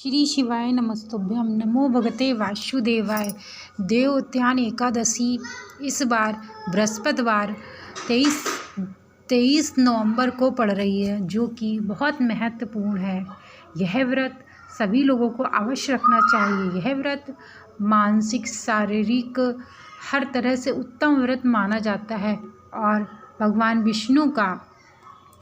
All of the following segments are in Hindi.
श्री शिवाय नमस्तुभ्यम। नमो भगते वासुदेवाय। देवोत्थान एकादशी इस बार बृहस्पतिवार 23 नवंबर को पड़ रही है, जो कि बहुत महत्वपूर्ण है। यह व्रत सभी लोगों को अवश्य रखना चाहिए। यह व्रत मानसिक, शारीरिक हर तरह से उत्तम व्रत माना जाता है और भगवान विष्णु का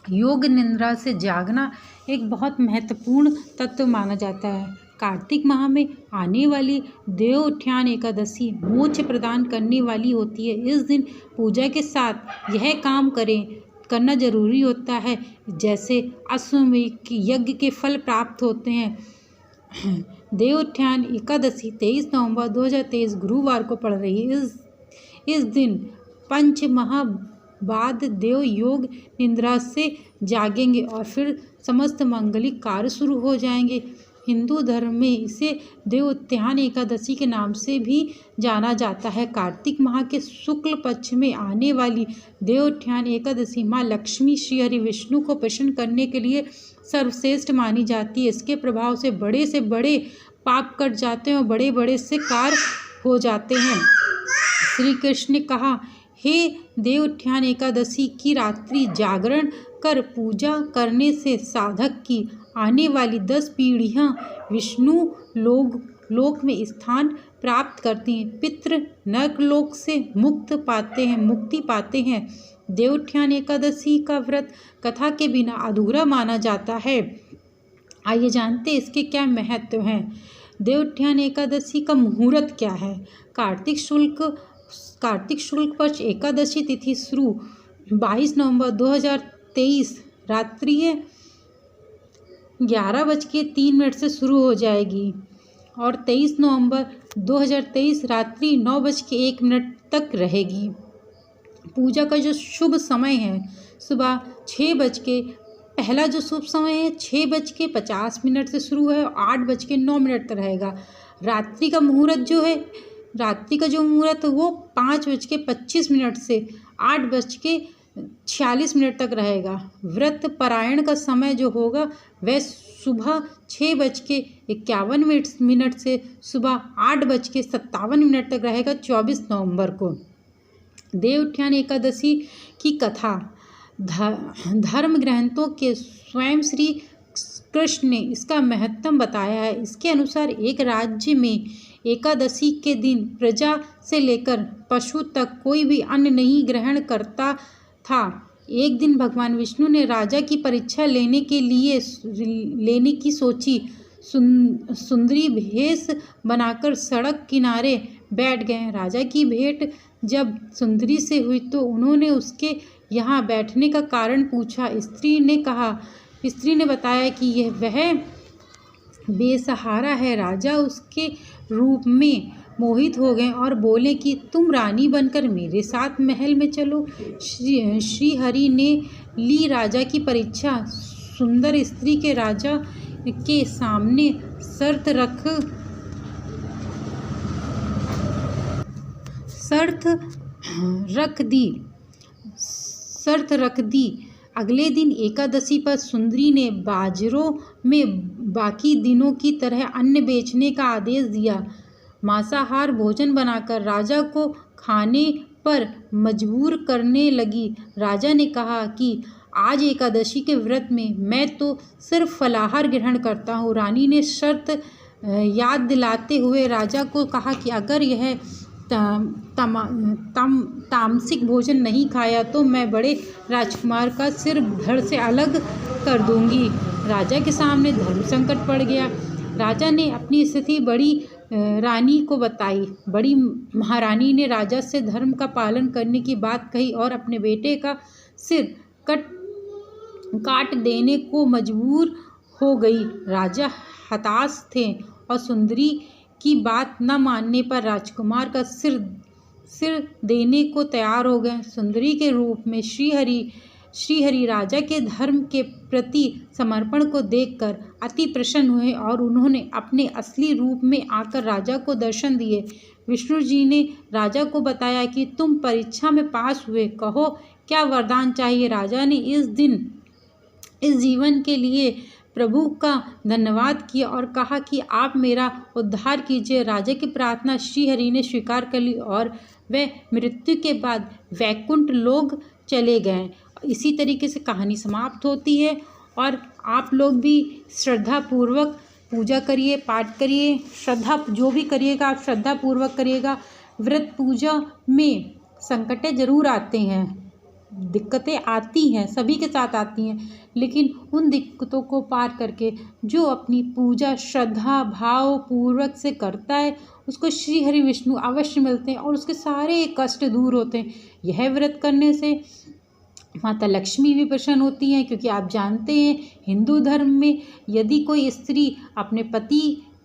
योग निद्रा से जागना एक बहुत महत्वपूर्ण तत्व माना जाता है। कार्तिक माह में आने वाली देवोत्थान एकादशी मोक्ष प्रदान करने वाली होती है। इस दिन पूजा के साथ यह काम करना जरूरी होता है, जैसे अश्वमेध यज्ञ के फल प्राप्त होते हैं। देवोत्थान एकादशी 23 नवंबर 2023 गुरुवार को पड़ रही है। इस दिन पंच माह बाद देव योग निद्रा से जागेंगे और फिर समस्त मांगलिक कार्य शुरू हो जाएंगे। हिंदू धर्म में इसे देवोत्थान एकादशी के नाम से भी जाना जाता है। कार्तिक माह के शुक्ल पक्ष में आने वाली देवोत्थान एकादशी माँ लक्ष्मी, श्री हरि विष्णु को प्रसन्न करने के लिए सर्वश्रेष्ठ मानी जाती है। इसके प्रभाव से बड़े पाप कट जाते हैं और बड़े से कार्य हो जाते हैं। श्री कृष्ण ने कहा, हे देवोत्थान एकादशी की रात्रि जागरण कर पूजा करने से साधक की आने वाली 10 पीढ़ियाँ विष्णु लोक में स्थान प्राप्त करती हैं। पितृ नरकलोक से मुक्ति पाते हैं। देवोत्थान एकादशी का व्रत कथा के बिना अधूरा माना जाता है। आइए जानते हैं इसके क्या महत्व हैं। देवोत्थान एकादशी का मुहूर्त क्या है। कार्तिक शुक्ल पक्ष एकादशी तिथि शुरू 22 नवंबर 2023 रात्रि 11:03 से शुरू हो जाएगी और 23 नवंबर 2023 रात्रि 9:01 तक रहेगी। पूजा का जो शुभ समय है सुबह 6 बजे, पहला जो शुभ समय है 6:50 से शुरू है और 8:09 तक रहेगा। रात्रि का मुहूर्त वो 5:25 से 8:46 तक रहेगा। व्रत पारायण का समय जो होगा वह सुबह 6:51 से सुबह 8:57 तक रहेगा 24 नवंबर को। देवोत्थान एकादशी की कथा धर्म ग्रंथों के स्वयं श्री कृष्ण ने इसका महत्व बताया है। इसके अनुसार एक राज्य में एकादशी के दिन प्रजा से लेकर पशु तक कोई भी अन्न नहीं ग्रहण करता था। एक दिन भगवान विष्णु ने राजा की परीक्षा लेने की सोची। सुंदरी भेष बनाकर सड़क किनारे बैठ गए। राजा की भेंट जब सुंदरी से हुई तो उन्होंने उसके यहाँ बैठने का कारण पूछा। स्त्री ने बताया कि वह बेसहारा है। राजा उसके रूप में मोहित हो गए और बोले कि तुम रानी बनकर मेरे साथ महल में चलो। श्री हरि ने ली राजा की परीक्षा। सुंदर स्त्री के राजा के सामने शर्त रख दी। अगले दिन एकादशी पर सुंदरी ने बाजारों में बाकी दिनों की तरह अन्न बेचने का आदेश दिया। मांसाहार भोजन बनाकर राजा को खाने पर मजबूर करने लगी। राजा ने कहा कि आज एकादशी के व्रत में मैं तो सिर्फ फलाहार ग्रहण करता हूँ। रानी ने शर्त याद दिलाते हुए राजा को कहा कि अगर यह तामसिक भोजन नहीं खाया तो मैं बड़े राजकुमार का सिर धड़ से अलग कर दूंगी। राजा के सामने धर्म संकट पड़ गया। राजा ने अपनी स्थिति बड़ी रानी को बताई। बड़ी महारानी ने राजा से धर्म का पालन करने की बात कही और अपने बेटे का सिर काट देने को मजबूर हो गई। राजा हताश थे और सुंदरी की बात न मानने पर राजकुमार का सिर देने को तैयार हो गए। सुंदरी के रूप में श्री हरि राजा के धर्म के प्रति समर्पण को देखकर अति प्रसन्न हुए और उन्होंने अपने असली रूप में आकर राजा को दर्शन दिए। विष्णु जी ने राजा को बताया कि तुम परीक्षा में पास हुए, कहो क्या वरदान चाहिए। राजा ने इस जीवन के लिए प्रभु का धन्यवाद किया और कहा कि आप मेरा उद्धार कीजिए। राजा की प्रार्थना श्री हरि ने स्वीकार कर ली और वे मृत्यु के बाद वैकुंठ लोग चले गए। इसी तरीके से कहानी समाप्त होती है। और आप लोग भी श्रद्धापूर्वक पूजा करिए, पाठ करिए, जो भी करिएगा आप श्रद्धापूर्वक करिएगा। व्रत पूजा में संकटें ज़रूर आते हैं, दिक्कतें आती हैं, सभी के साथ आती हैं, लेकिन उन दिक्कतों को पार करके जो अपनी पूजा श्रद्धा भाव पूर्वक से करता है उसको श्री हरि विष्णु अवश्य मिलते हैं और उसके सारे कष्ट दूर होते हैं। यह व्रत करने से माता लक्ष्मी भी प्रसन्न होती हैं, क्योंकि आप जानते हैं हिंदू धर्म में यदि कोई स्त्री अपने पति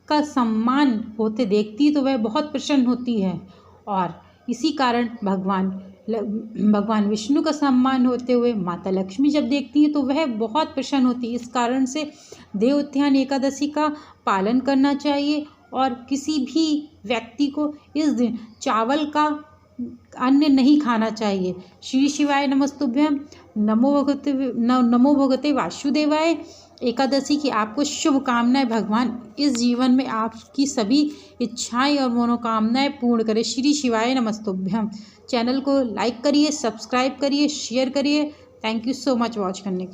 का सम्मान होते देखती है तो वह बहुत प्रसन्न होती है। और इसी कारण भगवान विष्णु का सम्मान होते हुए माता लक्ष्मी जब देखती हैं तो वह बहुत प्रसन्न होती है। इस कारण से देव उत्थान एकादशी का पालन करना चाहिए और किसी भी व्यक्ति को इस दिन चावल का अन्न नहीं खाना चाहिए। श्री शिवाय नमस्तुभ्यम। नमो भगवते वासुदेवाय। एकादशी की आपको शुभकामनाएं। भगवान इस जीवन में आपकी सभी इच्छाएं और मनोकामनाएं पूर्ण करें। श्री शिवाय नमस्तुभ्यम। चैनल को लाइक करिए, सब्सक्राइब करिए, शेयर करिए। Thank you so much watch करने के लिए।